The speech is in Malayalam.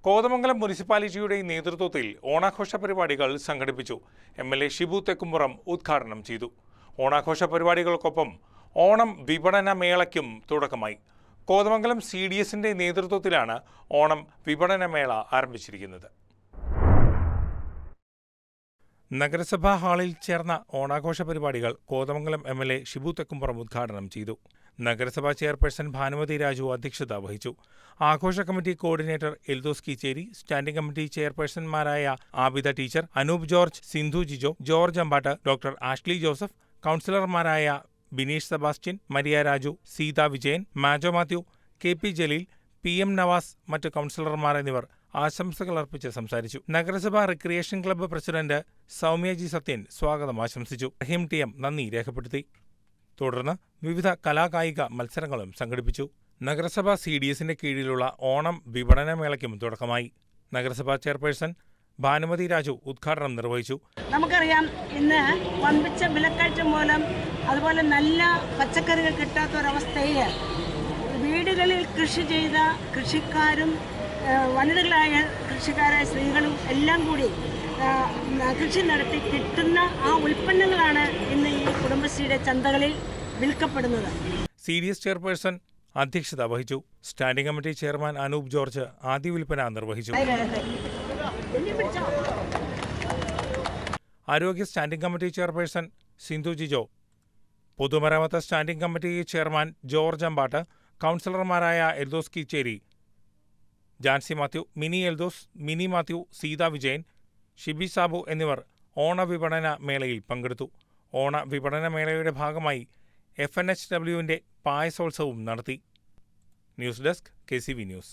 കോതമംഗലം മുനിസിപ്പാലിറ്റിയുടെ നേതൃത്വത്തിൽ ഓണാഘോഷ പരിപാടികൾ സംഘടിപ്പിച്ചു. MLA ഷിബു തെക്കുംപുറം ഉദ്ഘാടനം ചെയ്തു. ഓണാഘോഷ പരിപാടികൾക്കൊപ്പം ഓണം വിപണന മേളയ്ക്കും തുടക്കമായി. കോതമംഗലം CDSന്റെ നേതൃത്വത്തിലാണ് ഓണം വിപണന മേള ആരംഭിച്ചിരിക്കുന്നത്. നഗരസഭാ ഹാളിൽ ചേർന്ന ഓണാഘോഷ പരിപാടികൾ കോതമംഗലം MLA ഷിബു തെക്കുംപുറം ഉദ്ഘാടനം ചെയ്തു. നഗരസഭാ ചെയർപേഴ്സൺ ഭാനുമതി രാജു അധ്യക്ഷത വഹിച്ചു. ആഘോഷ committee coordinator Eldhose Keecheri, standing committee ചെയർപേഴ്സൺമാരായ ആബിദ ടീച്ചർ, അനൂപ് ജോർജ്, സിന്ധു ജിജോ, ജോർജ് അമ്പാട്ട്, ഡോക്ടർ ആഷ്ലി ജോസഫ്, കൗൺസിലർമാരായ ബിനീഷ് സെബാസ്റ്റ്യൻ, മരിയ രാജു, സീത വിജയൻ, മാജോ മാത്യു, KP ജലീൽ, PM നവാസ്, മറ്റ് കൗൺസിലർമാർ എന്നിവർ ആശംസകൾ അർപ്പിച്ച് സംസാരിച്ചു. നഗരസഭാ recreation club president Saumya G Sathyan സ്വാഗതം ആശംസിച്ചു. റഹീം TM നന്ദി രേഖപ്പെടുത്തി. തുടർന്ന് വിവിധ കലാകായിക മത്സരങ്ങളും സംഘടിപ്പിച്ചു. നഗരസഭാ CDSന്റെ കീഴിലുള്ള ഓണം വിപണന മേളയ്ക്കും തുടക്കമായി. നഗരസഭാ ചെയർപേഴ്സൺ ഭാനുമതി രാജു ഉദ്ഘാടനം നിർവഹിച്ചു. നമുക്കറിയാം, ഇന്ന് വമ്പിച്ച വിലക്കയറ്റം മൂലം അതുപോലെ നല്ല പച്ചക്കറികൾ കിട്ടാത്തൊരവസ്ഥയിൽ വീടുകളിൽ കൃഷി ചെയ്ത കൃഷിക്കാരും വനിതകളായ കൃഷിക്കാരായ സ്ത്രീകളും എല്ലാം കൂടി കൃഷി നടത്തി കിട്ടുന്ന ആ ഉൽപ്പന്നങ്ങളാണ് ഇന്ന് ഈ കുടുംബശ്രീയുടെ ചന്തകളിൽ വിൽക്കപ്പെടുന്നത്. CDS ചെയർപേഴ്സൺ അധ്യക്ഷത വഹിച്ചു. Standing committee chairman Anoop George ആദ്യ വിൽപ്പന നിർവഹിച്ചു. ആരോഗ്യ standing committee chairperson Sindhu Jijo, പൊതുമരാമത്ത് standing committee chairman George Ambatt, കൗൺസിലർമാരായ എൽദോസ് കീച്ചേരി, ജാൻസി മാത്യു, മിനി എൽദോസ്, മിനി മാത്യു, സീത വിജയൻ, ഷിബി സാബു എന്നിവർ ഓണവിപണന മേളയിൽ പങ്കെടുത്തു. ഓണ വിപണന മേളയുടെ ഭാഗമായി FNHWന്റെ പായസോത്സവവും നടത്തി. News desk KCV news.